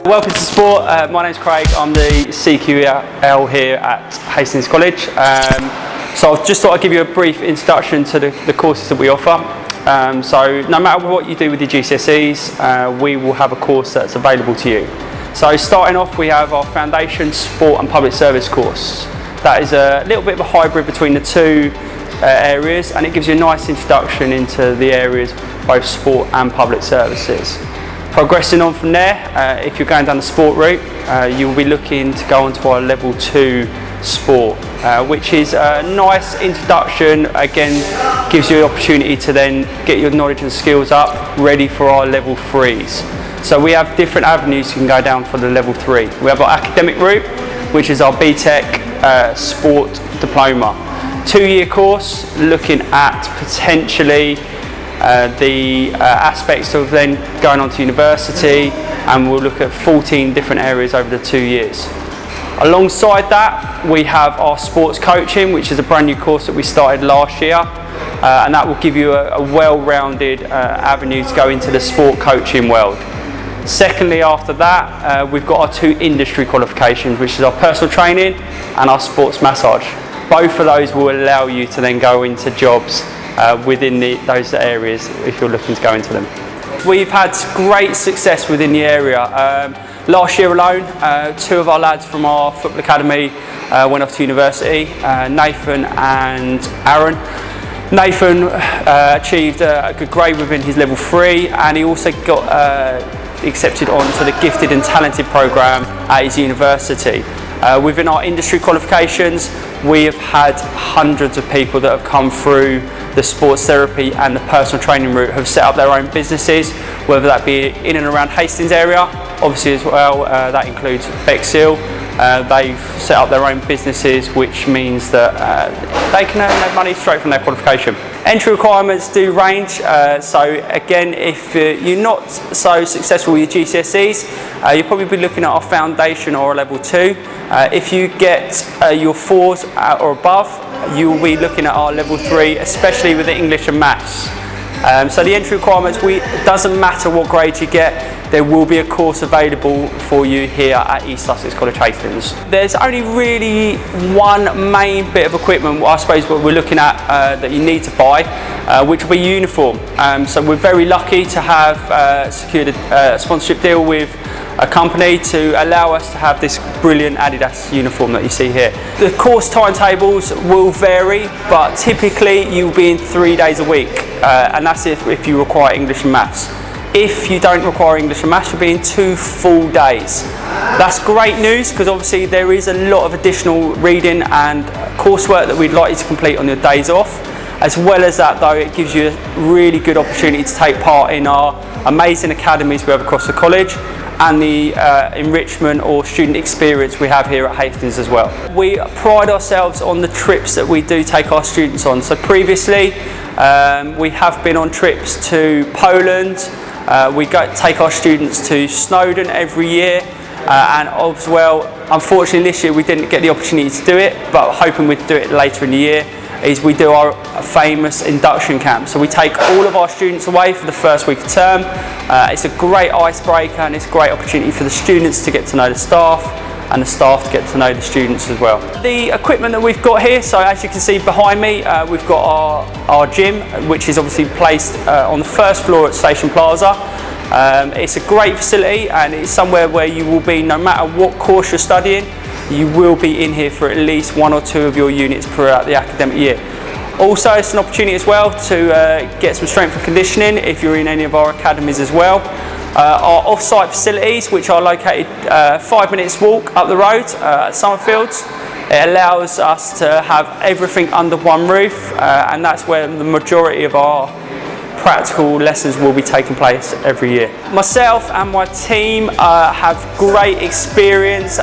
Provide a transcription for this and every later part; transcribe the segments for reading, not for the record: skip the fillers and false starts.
Welcome to Sport. My name's Craig. I'm the CQL here at Hastings College. So I just thought I'd give you a brief introduction to the courses that we offer. So no matter what you do with your GCSEs, we will have a course that's available to you. So starting off, we have our Foundation Sport and Public Service course. That is a little bit of a hybrid between the two areas, and it gives you a nice introduction into the areas, both sport and public services. Progressing on from there, if you're going down the sport route, you'll be looking to go on to our level 2 sport, which is a nice introduction. Again, gives you the opportunity to then get your knowledge and skills up, ready for our level 3s. So we have different avenues you can go down for the level 3. We have our academic route, which is our BTEC sport diploma. 2-year course, looking at potentially the aspects of then going on to university, and we'll look at 14 different areas over the 2 years. Alongside that, we have our sports coaching, which is a brand new course that we started last year, and that will give you a well-rounded avenue to go into the sport coaching world. Secondly, after that, we've got our 2 industry qualifications, which is our personal training and our sports massage. Both of those will allow you to then go into jobs within those areas if you're looking to go into them. We've had great success within the area. Last year alone, 2 of our lads from our football academy went off to university, Nathan and Aaron. Nathan achieved a good grade within his level 3, and he also got accepted onto the Gifted and Talented programme at his university. Within our industry qualifications, we have had hundreds of people that have come through the sports therapy and the personal training route, have set up their own businesses, whether that be in and around Hastings area, obviously as well, that includes Bexhill. They've set up their own businesses, which means that they can earn money straight from their qualification. Entry requirements do range, so again, if you're not so successful with your GCSEs, you'll probably be looking at our foundation or a level 2. If you get your 4s or above, you'll be looking at our level 3, especially with the English and Maths. So the entry requirements, it doesn't matter what grade you get, there will be a course available for you here at East Sussex College Hastings. There's only really one main bit of equipment, I suppose, what we're looking at that you need to buy, which will be uniform. So we're very lucky to have secured a sponsorship deal with a company to allow us to have this brilliant Adidas uniform that you see here. The course timetables will vary, but typically you'll be in 3 days a week, and that's if you require English and Maths. If you don't require English and Maths, you'll be in 2 full days. That's great news, because obviously there is a lot of additional reading and coursework that we'd like you to complete on your days off. As well as that though, it gives you a really good opportunity to take part in our amazing academies we have across the college, and the enrichment or student experience we have here at Hastings as well. We pride ourselves on the trips that we do take our students on. So previously, we have been on trips to Poland. We take our students to Snowdon every year, and as well, unfortunately this year we didn't get the opportunity to do it, but hoping we'd do it later in the year, is we do our famous induction camp. So we take all of our students away for the first week of term. It's a great icebreaker, and it's a great opportunity for the students to get to know the staff, and the staff to get to know the students as well. The equipment that we've got here, so as you can see behind me, we've got our gym, which is obviously placed on the first floor at Station Plaza. It's a great facility, and it's somewhere where you will be, no matter what course you're studying, you will be in here for at least 1 or 2 of your units throughout the academic year. Also, it's an opportunity as well to get some strength and conditioning if you're in any of our academies as well. Our off-site facilities, which are located 5 minutes walk up the road at Summerfields, it allows us to have everything under one roof, and that's where the majority of our practical lessons will be taking place every year. Myself and my team have great experience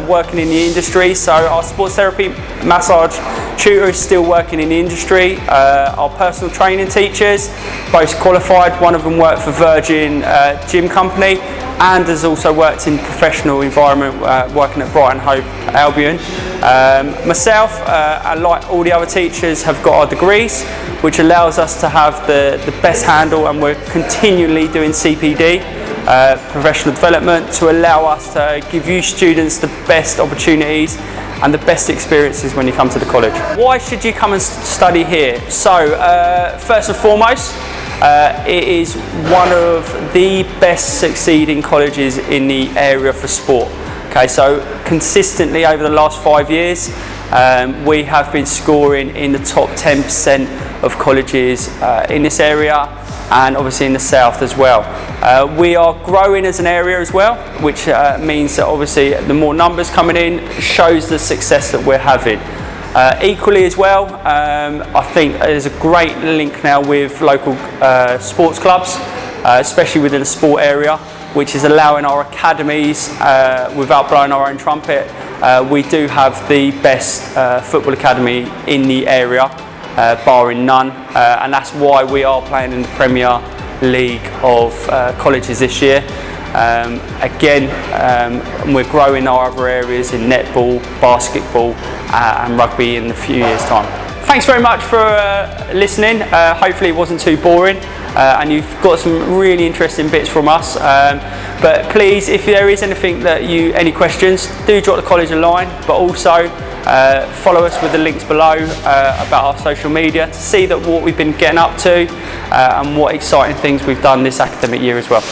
working in the industry, so our sports therapy massage tutor is still working in the industry. Our personal training teachers, both qualified, one of them worked for Virgin Gym Company, and has also worked in professional environment working at Brighton Hove Albion. Myself, like all the other teachers, have got our degrees, which allows us to have the best handle, and we're continually doing CPD professional development to allow us to give you students the best opportunities and the best experiences when you come to the college. Why should you come and study here? So first and foremost, it is one of the best succeeding colleges in the area for sport. Okay, so consistently over the last 5 years, we have been scoring in the top 10% of colleges in this area, and obviously in the south as well. We are growing as an area as well, which means that obviously the more numbers coming in shows the success that we're having. Equally as well, I think there's a great link now with local sports clubs, especially within the sport area, which is allowing our academies, without blowing our own trumpet, we do have the best football academy in the area, barring none, and that's why we are playing in the Premier League of colleges this year. Again, we're growing our other areas in netball, basketball and rugby in a few years' time. Thanks very much for listening. Hopefully it wasn't too boring and you've got some really interesting bits from us. But please, if there is anything that any questions, do drop the college a line, but also follow us with the links below about our social media to see what we've been getting up to and what exciting things we've done this academic year as well.